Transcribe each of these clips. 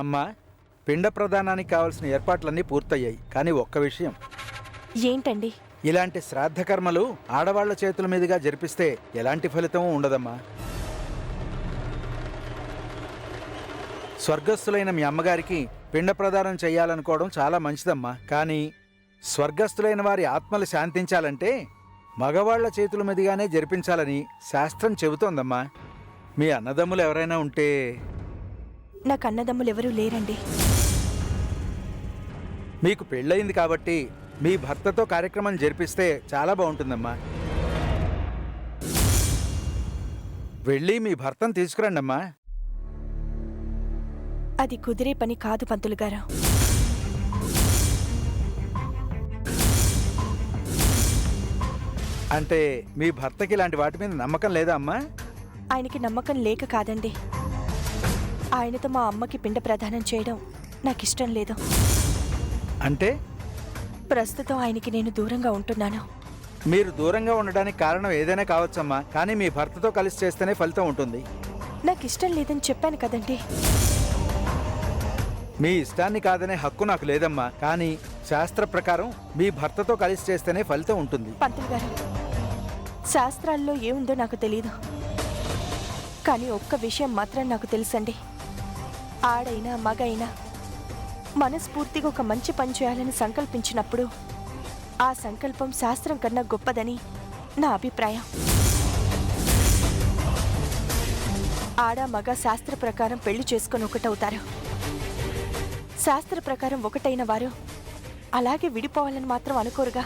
అమ్మా, పిండ ప్రదానానికి కావాల్సిన ఏర్పాట్లన్నీ పూర్తయ్యాయి. కానీ ఒక్క విషయం. ఏంటండి? ఇలాంటి శ్రాద్ధ కర్మలు ఆడవాళ్ల చేతుల మీదుగా జరిపిస్తే ఎలాంటి ఫలితమూ ఉండదమ్మా. స్వర్గస్థులైన మీ అమ్మగారికి పిండ ప్రదానం చేయాలనుకోవడం చాలా మంచిదమ్మా. కానీ స్వర్గస్థులైన వారి ఆత్మలు శాంతించాలంటే మగవాళ్ల చేతుల మీదుగానే జరిపించాలని శాస్త్రం చెబుతోందమ్మా. మీ అన్నదమ్ములు ఎవరైనా ఉంటే? నాకు అన్నదమ్ములు ఎవరూ లేరండి. మీకు పెళ్ళయింది కాబట్టి మీ భర్తతో కార్యక్రమం జరిపిస్తే చాలా బాగుంటుందమ్మా. వెళ్ళి మీ భర్తను తీసుకురండమ్మా. అది కుదిరే పని కాదు పంతులు గారు. అంటే మీ భర్తకి ఇలాంటి వాటి మీద నమ్మకం లేదా అమ్మా? ఆయనకి నమ్మకం లేక కాదండి, ఆయనతో మా అమ్మకి పిండ ప్రదానం చేయడం నాకిష్టం లేదు. అంటే ప్రస్తుతం ఆయనకి నేను దూరంగా ఉంటున్నాను. మీరు దూరంగా ఉండడానికి కారణం ఏదైనా కావచ్చమ్మా. కానీ మీ భర్తతో కలిసి చేస్తేనే ఫలితం ఉంటుంది. నాకిష్టం లేదని చెప్పాను కదండి. మీ ఇష్టాన్ని కాదనే హక్కు నాకు లేదమ్మా. కానీ శాస్త్ర ప్రకారం మీ భర్తతో కలిసి చేస్తేనే ఫలితం ఉంటుంది. పంతులు గారు, శాస్త్రాల్లో ఏముందో నాకు తెలీదు, కానీ ఒక్క విషయం మాత్రం నాకు తెలుసండి. ఆడైనా మగైనా మనస్ఫూర్తిగా ఒక మంచి పని చేయాలని సంకల్పించినప్పుడు ఆ సంకల్పం శాస్త్రం కన్నా గొప్పదని నా అభిప్రాయం. ఆడ మగ శాస్త్ర ప్రకారం పెళ్లి చేసుకొని ఒకటవుతారు. శాస్త్ర ప్రకారం ఒకటైన వారు అలాగే విడిపోవాలని మాత్రం అనుకోరుగా.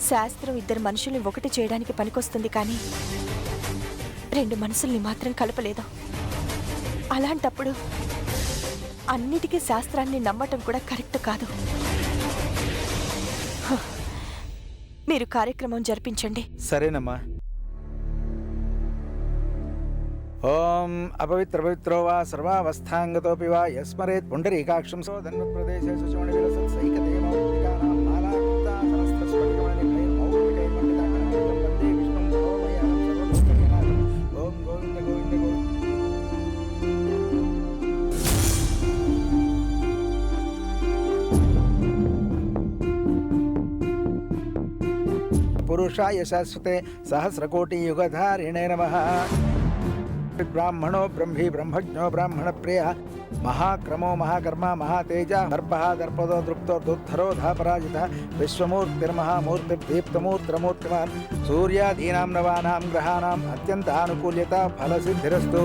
శాస్త్రం ఇద్దరు మనుషుల్ని ఒకటి చేయడానికి పనికొస్తుంది, కానీ రెండు మనసుల్ని మాత్రం కలపలేదు. అలాంటప్పుడు అన్నిటికీ శాస్త్రాన్ని నమ్మటం కూడా కరెక్ట్ కాదు. మీరు కార్యక్రమం జరిపించండి. సరేనమ్మా. ఓం అపవిత్ర పవిత్రో వా సర్వావస్థాంగతోపి వా యస్మరేత్ పుండరీకాక్షం సో ధన్వత్ప్రదేశే సుచమణి విలసత్ సైకదేవోదికానాం మాలాకృతా సహస్రస్ఫటికమణి భైర్మౌలికైర్మండితాకరణం వందే విష్ణుం సర్వమయానం సర్వలోకనాథం. ఓం గోవింద గోవింద గోవింద. పురుషాయ శాశ్వతే సహస్రకోటియుగధారిణే నమః. బ్రాహ్మణో బ్రహ్మీ బ్రహ్మజ్ఞో బ్రాహ్మణ ప్రియ మహాక్రమో మహాకర్మ మహాతేజ దర్పః దర్పదో దృప్తో దుద్ధరో ధాపరాజిత విశ్వమూర్తిర్మహామూర్తిర్దీప్తమూర్తిరమూర్తిమాన్ సూర్యాదీనాం నవానాం గ్రహాణాం అత్యంత ఆనుకూల్యత ఫలసిద్ధిరస్తు.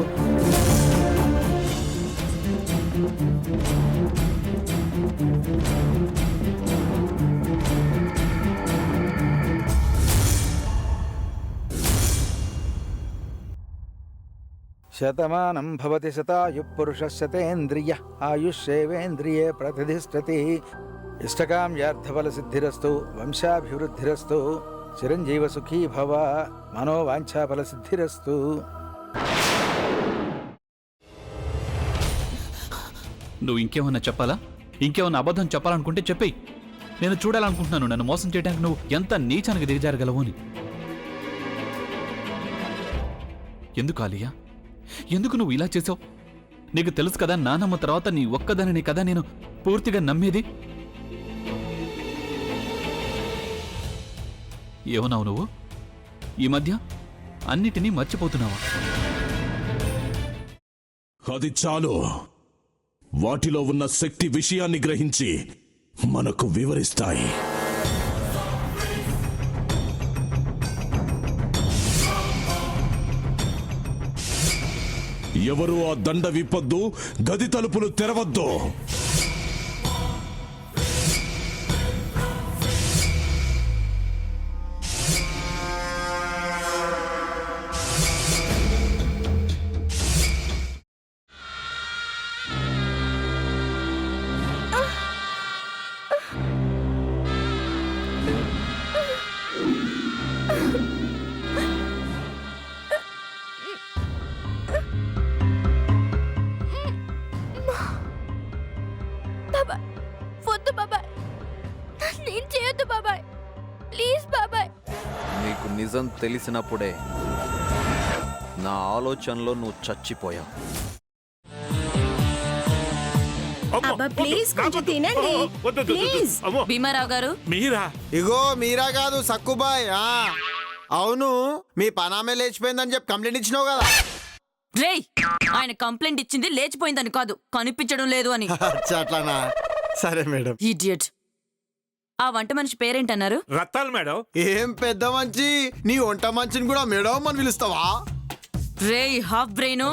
శతమానం భవతి శతాయు పురుషశతేంద్రియ ఆయుష్యేవేంద్రియే ప్రతిష్టతి. ఇష్టకామ్యార్థఫలసిద్ధిరస్తు వంశాభివృద్ధిరస్తు చిరంజీవ సుఖీ భవ మనోవాంఛాఫలసిద్ధిరస్తు. నువ్వు ఇంకేమన్నా చెప్పాలా? ఇంకేమన్నా అబద్ధం చెప్పాలనుకుంటే చెప్పేయి. నేను చూడాలనుకుంటున్నాను నన్ను మోసం చేయడానికి నువ్వు ఎంత నీచానికి దిగజారగలవు అని. ఎందుకు ఆలియా, ఎందుకు నువ్వు ఇలా చేసావు? నీకు తెలుసు కదా నానమ్మ తర్వాత నీ ఒక్కదానిని కదా నేను పూర్తిగా నమ్మేది. ఏమన్నావు నువ్వు? ఈ మధ్య అన్నిటినీ మర్చిపోతున్నావా? అది చాలు. వాటిలో ఉన్న శక్తి విషయాన్ని గ్రహించి మనకు వివరిస్తాయి. ఎవరు ఆ దండ విప్పొద్దు, గది తలుపులు తెరవద్దు. నీకు నిజం తెలిసినప్పుడే నా ఆలోచనలో నువ్వు చచ్చిపోయావు. అబ్బా ప్లీజ్ కొంచెం తినండి ప్లీజ్. భీమారావు గారు మీరా? ఇగో మీరా కాదు సక్కుబాయ్. అవును, మీ పనామే లేచిపోయిందని చెప్పి కంప్లైంట్ ఇచ్చినావు కదా. రేయ్, ఆయన కంప్లైంట్ ఇచ్చింది లేచిపోయిందని కాదు, కనిపించడం లేదు అని. అచ్చా, అట్లానా? సరే మేడం. ఇడియట్. ఆ వంట మనిషి పేరేంటన్నారు? రత్తాలు మేడం. ఏం పెద్ద మంచి, నీ వంట మంచిని కూడా మేడం అని పిలుస్తావా? రేయ్ హాఫ్ బ్రెయిన్,